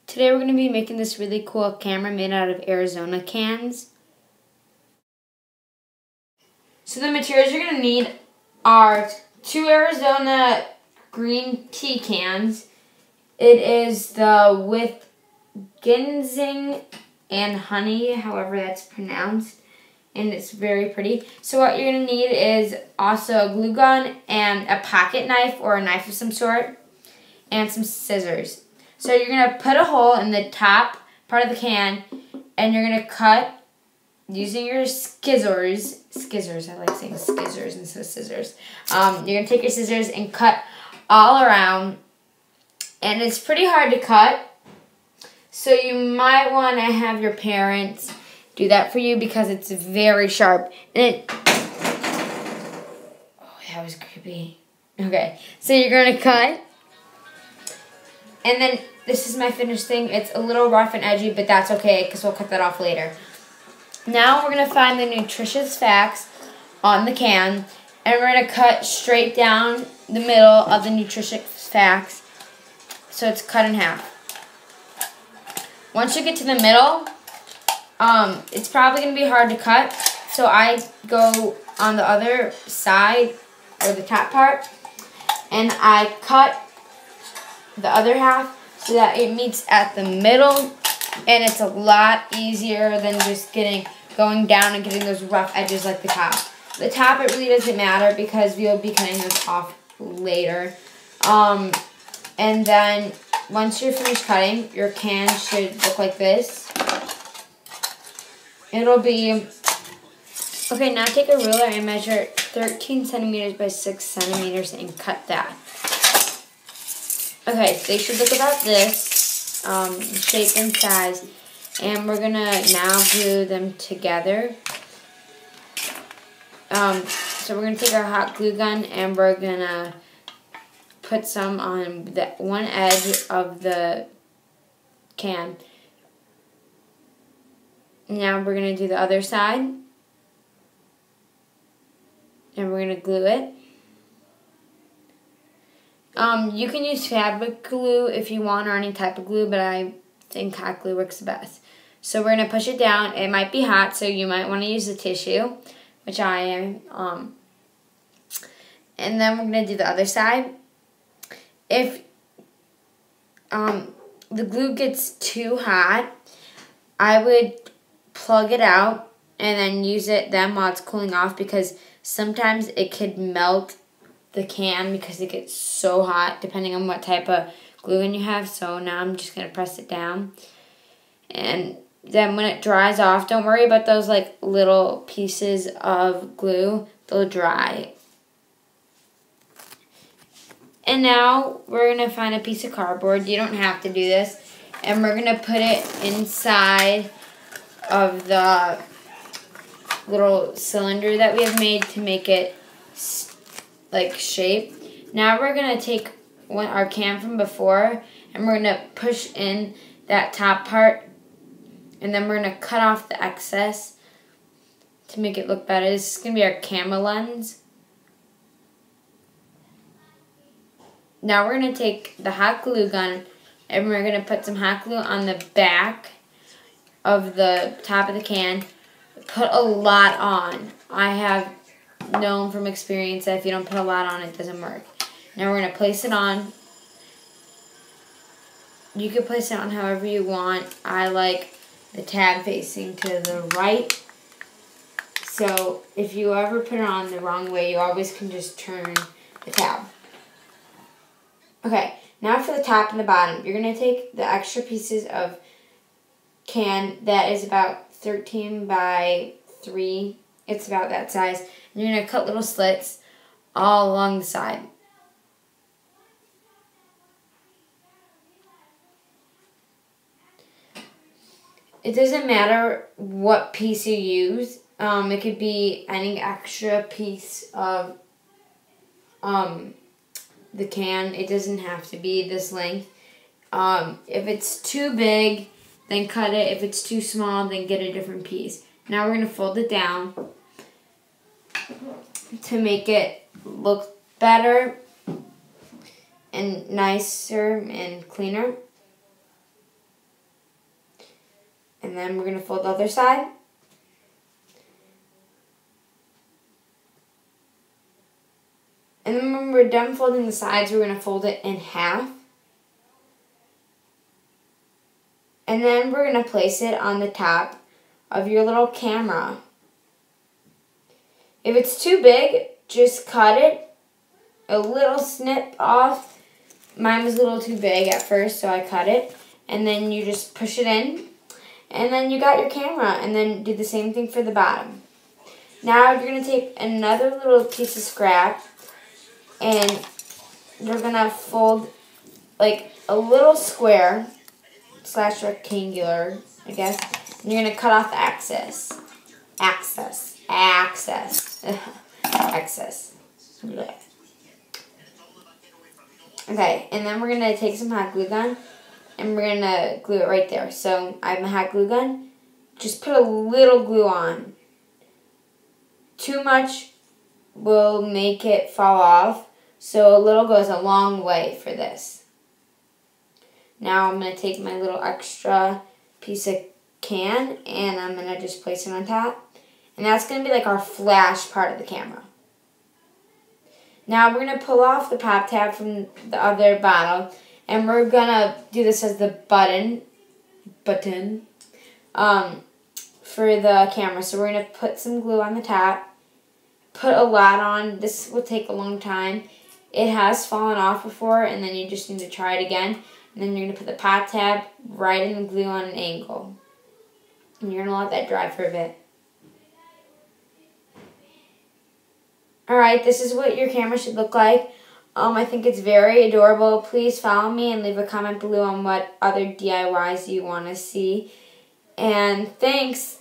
Today we're going to be making this really cool camera made out of Arizona cans. So the materials you're going to need are 2 Arizona green tea cans. It is the with ginseng and honey, however that's pronounced, and it's very pretty. So what you're going to need is also a glue gun and a pocket knife or a knife of some sort and some scissors. So you're going to put a hole in the top part of the can and you're going to cut using your skizzers. I like saying skizzers instead of scissors. You're going to take your scissors and cut all around. And it's pretty hard to cut. So you might want to have your parents do that for you because it's very sharp. And oh, that was creepy. Okay, so you're going to cut. And then this is my finished thing. It's a little rough and edgy, but that's okay because we'll cut that off later. Now we're going to find the nutritious facts on the can. And we're going to cut straight down the middle of the nutritious facts. So it's cut in half. Once you get to the middle, it's probably going to be hard to cut. So I go on the other side, or the top part, and I cut the other half so that it meets at the middle, and it's a lot easier than just going down and getting those rough edges like the top. The top, it really doesn't matter because we'll be cutting this off later. And then once you're finished cutting, your can should look like this. It'll be, okay, now take a ruler and measure 13 centimeters by 6 centimeters and cut that. Okay, they should look about this, shape and size, and we're going to now glue them together. So we're going to take our hot glue gun and we're going to put some on the one edge of the can. Now we're going to do the other side, and we're going to glue it. You can use fabric glue if you want, or any type of glue, but I think hot glue works the best. So we're going to push it down. It might be hot, so you might want to use the tissue, which I am. And then we're going to do the other side. If the glue gets too hot, I would plug it out and then use it then while it's cooling off, because sometimes it could melt the can because it gets so hot depending on what type of glue gun you have. So now I'm just going to press it down, and then when it dries off, don't worry about those like little pieces of glue, they'll dry. And now we're going to find a piece of cardboard. You don't have to do this, and we're going to put it inside of the little cylinder that we have made to make it like shape. Now we're going to take our can from before, and we're going to push in that top part, and then we're going to cut off the excess to make it look better. This is going to be our camera lens. Now we're going to take the hot glue gun and we're going to put some hot glue on the back of the top of the can. Put a lot on. I have known from experience that if you don't put a lot on, it doesn't work. Now we're going to place it on. You can place it on however you want. I like the tab facing to the right. So if you ever put it on the wrong way, you always can just turn the tab. Okay, now for the top and the bottom, you're going to take the extra pieces of can that is about 13 by 3. It's about that size. And you're going to cut little slits all along the side. It doesn't matter what piece you use. It could be any extra piece of the can. It doesn't have to be this length. If it's too big, then cut it. If it's too small, then get a different piece. Now we're going to fold it down to make it look better and nicer and cleaner. And then we're going to fold the other side. And then when we're done folding the sides, we're going to fold it in half. And then we're going to place it on the top of your little camera. If it's too big, just cut it a little snip off. Mine was a little too big at first, so I cut it. And then you just push it in. And then you got your camera. And then do the same thing for the bottom. Now you're going to take another little piece of scrap. And you're going to fold like a little square / rectangular, I guess. And you're going to cut off the excess. Excess. Okay, and then we're going to take some hot glue gun. And we're going to glue it right there. So I have my hot glue gun. Just put a little glue on. Too much will make it fall off. So a little goes a long way for this. Now I'm going to take my little extra piece of can and I'm going to just place it on top. And that's going to be like our flash part of the camera. Now we're going to pull off the pop tab from the other bottle. And we're going to do this as the button for the camera. So we're going to put some glue on the top. Put a lot on. This will take a long time. It has fallen off before, and then you just need to try it again. And then you're going to put the pop tab right in the glue on an angle. And you're going to let that dry for a bit. Alright, this is what your camera should look like. I think it's very adorable. Please follow me and leave a comment below on what other DIYs you want to see. And thanks.